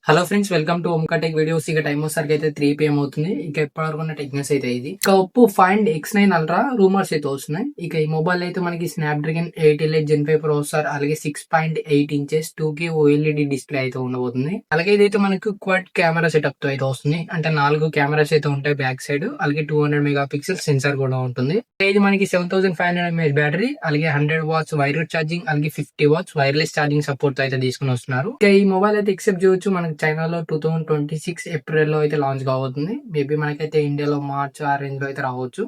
Hello friends, welcome to Omka tech videos. ఇక time వచ్చేసరికి అయితే 3 PM అవుతుంది. ఇక ఎప్పటివరకు ఉన్న టెక్ న్యూస్ అయితే ఇది. ఇక Oppo find X9 ultra rumours అయితే వస్తున్నాయి. ఇక ఈ మొబైల్ అయితే మనకి స్నాప్డ్రాగన్ 8 ఎలైట్ Gen 5 ప్రాసెసర్, అలాగే 6.8 ఇంచెస్ 2K OLED డిస్ప్లే అయితే ఉండబోతుంది. అలాగే ఇదైతే మనకు క్వాడ్ కెమెరా సెటప్ తో అయితే వస్తుంది. అంటే 4 కెమెరాస్ అయితే ఉంటాయి బ్యాక్ సైడ్, అలాగే 200 మెగాపిక్సెల్ సెన్సార్ కూడా ఉంటుంది. ఇది మనకి 7500 mAh బ్యాటరీ, అలాగే 100 వాట్స్ వైర్డ్ ఛార్జింగ్, అలాగే 50 వాట్స్ వైర్లెస్ ఛార్జింగ్ సపోర్ట్ అయితే తీసుకుని వస్తున్నారు. ఇక ఈ మొబైల్ అయితే ఎక్సెప్ట్ చేయొచ్చు మనకి చైనాలో 2026 ఏప్రిల్ లో అయితే లాంచ్ కాబోతుంది. మేబీ మనకైతే ఇండియాలో మార్చ్ ఆ రేంజ్ లో అయితే రావచ్చు.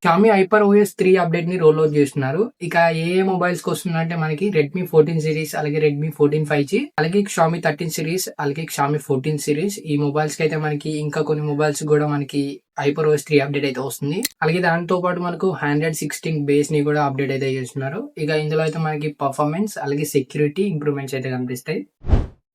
Xiaomi HyperOS 3 అప్డేట్ ని రోల్ అవుట్ చేస్తున్నారు. ఇక ఏ మొబైల్స్ కి వస్తుందంటే మనకి Redmi 14 సిరీస్, అలాగే Redmi 14 5G, అలాగే Xiaomi 13 సిరీస్, అలాగే Xiaomi 14 సిరీస్. ఈ మొబైల్స్ కి అయితే మనకి ఇంకా కొన్ని మొబైల్స్ కూడా మనకి HyperOS 3 అప్డేట్ అయితే వస్తుంది. అలాగే దాంతో పాటు మనకు 116 బేస్ ని కూడా అప్డేట్ అయితే చేస్తున్నారు. ఇక ఇందులో అయితే మనకి పర్ఫార్మెన్స్, అలాగే సెక్యూరిటీ ఇంప్రూవ్మెంట్స్ అయితే కనిపిస్తాయి.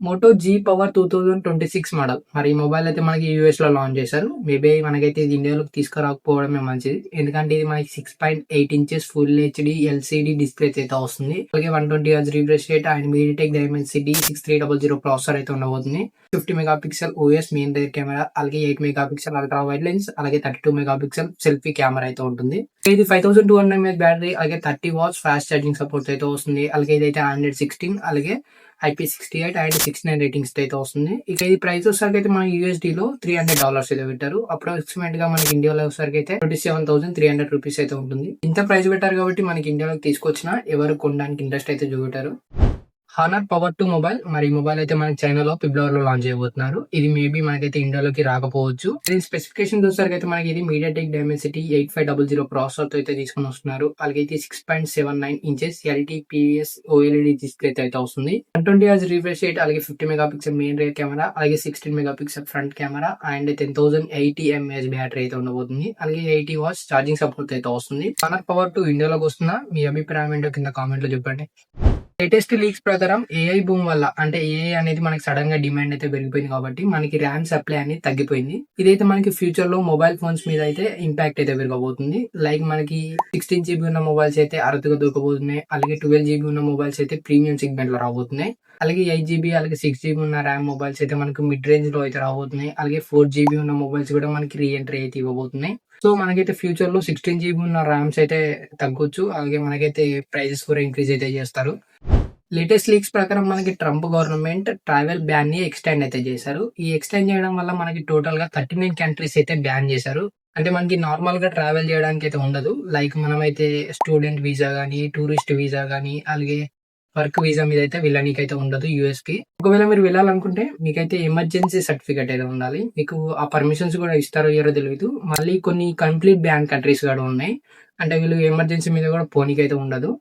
Moto G Power 2026 model. మరి ఈ మొబైల్ అయితే మనకి యూఎస్ లో లాంచ్ చేశారు. మేబీ మనకైతే ఇది ఇండియాలోకి తీసుకురాకపోవడమే మంచిది, ఎందుకంటే ఇది మనకి 6.8 inches full HD LCD display అయితే వస్తుంది. అలాగే 120 Hz refresh rate and MediaTek Dimensity 6300 processor అయితే ఉండబోతుంది. 50 megapixel OS main rear camera, అలాగే 8 మెగాపిక్సెల్ అల్ట్రా వైడ్ లెన్స్, అలాగే 32 మెగాపిక్సెల్ సెల్ఫీ కెమెరా అయితే ఉంటుంది. ఇది 5200 mAh బ్యాటరీ, అలాగే 30 వాట్స్ ఫాస్ట్ ఛార్జింగ్ సపోర్ట్ అయితే వస్తుంది. అలాగే ఇదైతే Android 16, అలాగే IP68 అండ్ 69 రేటింగ్స్ అయితే వస్తుంది. ఇక ఇది ప్రైస్ వచ్చేసరికి అయితే మన USD లో $300 అయితే పెట్టారు. అప్రాక్సిమేట్ గా మనకి ఇండియాలో వచ్చేసరికి అయితే 27,300 రూపీస్ అయితే ఉంటుంది. ఇంత ప్రైస్ పెట్టారు కాబట్టి మనకి ఇండియాలోకి తీసుకొచ్చిన ఎవరు కొనడానికి ఇంట్రెస్ట్ అయితే చూపెట్టారు. Honour power 2 mobile. మరి ఈ మొబైల్ అయితే మనకి చైనాలో ఫిబ్రవరిలో లాంచ్ చేయబోతున్నారు. ఇది మేబీ మనకైతే ఇండియాలోకి రాకపోవచ్చు. దీని స్పెసిఫికేషన్ చూసరికి అయితే మనకి ఇది MediaTek Dimensity 8500 ప్రాసెసర్ తో అయితే తీసుకుని వస్తున్నారు. అలాగే 6.79 ఇంచెస్ LTPS OLED డిస్ప్లే అయితే వస్తుంది. 120 Hz రిఫ్రెష్ రేట్, అలాగే 50 మెగాపిక్సెల్ మెయిన్ రేర్ కెమెరా, అలాగే 16 megapixel front camera and 10,080 mAh battery అయితే ఉండబోతుంది. అలాగే 80 వాట్స్ ఛార్జింగ్ సపోర్ట్ అయితే వస్తుంది. హానర్ పవర్ 2 ఇండియాలోకి వస్తుందా? మీ అభిప్రాయం ఏంటో కింద కామెంట్ లో చెప్పండి. లేటెస్ట్ లీక్స్ ప్రకారం ఏఐ బూమ్ వల్ల, అంటే ఏఐ అనేది మనకి సడన్ గా డిమాండ్ అయితే పెరిగిపోయింది కాబట్టి మనకి ర్యామ్ సప్లై అనేది తగ్గిపోయింది. ఇదైతే మనకి ఫ్యూచర్ లో మొబైల్ ఫోన్స్ మీద అయితే ఇంపాక్ట్ అయితే పెరగబోతుంది. లైక్ మనకి 16 GB ఉన్న మొబైల్స్ అయితే అరుదుగా దొరకబోతున్నాయి. అలాగే 12 GB ఉన్న మొబైల్స్ అయితే ప్రీమియం సెగ్మెంట్ లో రాబోతున్నాయి. అలాగే 8 GB, అలాగే 6 GB ఉన్న ర్యామ్ మొబైల్స్ అయితే మనకు మిడ్ రేంజ్ లో అయితే రాబోతున్నాయి. అలాగే 4 GB ఉన్న మొబైల్స్ కూడా మనకి రీ ఎంట్రీ అయితే ఇవ్వబోతున్నాయి. సో మనకైతే ఫ్యూచర్ లో 16 GB ఉన్న ర్యామ్స్ అయితే తగ్గొచ్చు. అలాగే మనకైతే ప్రైజెస్ కూడా ఇంక్రీజ్ అయితే చేస్తారు. లేటెస్ట్ లీక్స్ ప్రకారం మనకి ట్రంప్ గవర్నమెంట్ ట్రావెల్ బ్యాన్ ని ఎక్స్టెండ్ అయితే చేశారు. ఈ ఎక్స్టెండ్ చేయడం వల్ల మనకి టోటల్ గా 39 కంట్రీస్ అయితే బ్యాన్ చేశారు. అంటే మనకి నార్మల్ గా ట్రావెల్ చేయడానికి అయితే ఉండదు. లైక్ మనమైతే స్టూడెంట్ వీసా గానీ, టూరిస్ట్ వీసా గానీ, అలాగే వర్క్ వీసా మీద అయితే వెళ్ళడానికి అయితే ఉండదు యూఎస్ కి. ఒకవేళ మీరు వెళ్ళాలనుకుంటే మీకైతే ఎమర్జెన్సీ సర్టిఫికేట్ అయితే ఉండాలి. మీకు ఆ పర్మిషన్స్ కూడా ఇస్తారో ఇయ్యారో తెలియదు. మళ్ళీ కొన్ని కంప్లీట్ బ్యాన్ కంట్రీస్ కూడా ఉన్నాయి. అంటే వీళ్ళు ఎమర్జెన్సీ మీద కూడా పోనీకి అయితే ఉండదు.